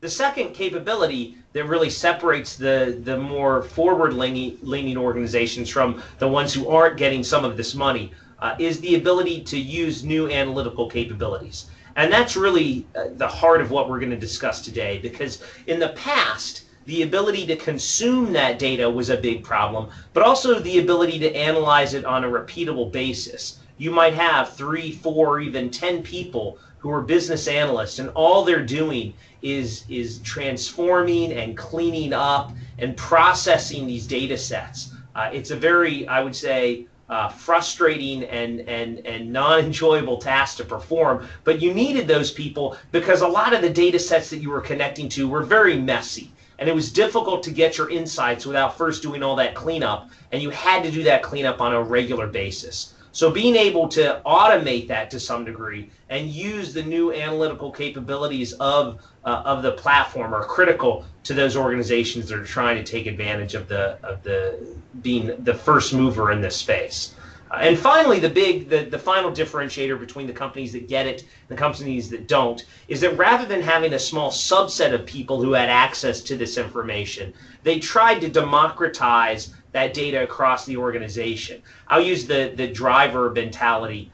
The second capability that really separates the more forward-leaning organizations from the ones who aren't getting some of this money is the ability to use new analytical capabilities. And that's really the heart of what we're going to discuss today, because in the past, the ability to consume that data was a big problem, but also the ability to analyze it on a repeatable basis. You might have 3, 4, even 10 people who are business analysts, and all they're doing is transforming and cleaning up and processing these data sets. It's a very, I would say, frustrating and non-enjoyable task to perform, but you needed those people because a lot of the data sets that you were connecting to were very messy, and it was difficult to get your insights without first doing all that cleanup, and you had to do that cleanup on a regular basis. So being able to automate that to some degree and use the new analytical capabilities of the platform are critical to those organizations that are trying to take advantage of being the first mover in this space. And finally, the final differentiator between the companies that get it and the companies that don't is that rather than having a small subset of people who had access to this information, they tried to democratize that data across the organization. I'll use the driver mentality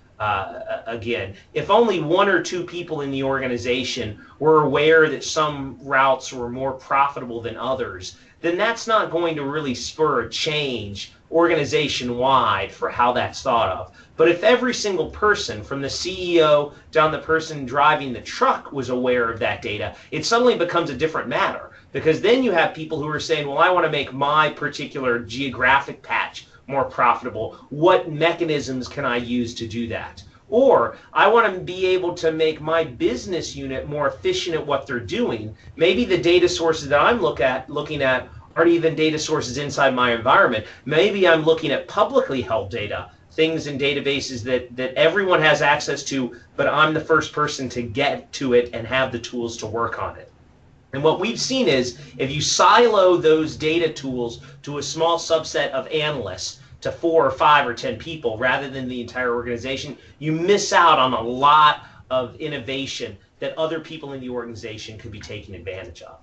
again. If only 1 or 2 people in the organization were aware that some routes were more profitable than others, then that's not going to really spur a change organization-wide for how that's thought of. But if every single person, from the CEO down the person driving the truck, was aware of that data, it suddenly becomes a different matter. Because then you have people who are saying, well, I want to make my particular geographic patch more profitable. What mechanisms can I use to do that? Or I want to be able to make my business unit more efficient at what they're doing. Maybe the data sources that I'm looking at aren't even data sources inside my environment. Maybe I'm looking at publicly held data, things in databases that everyone has access to, but I'm the first person to get to it and have the tools to work on it. And what we've seen is if you silo those data tools to a small subset of analysts, to 4 or 5 or 10 people rather than the entire organization, you miss out on a lot of innovation that other people in the organization could be taking advantage of.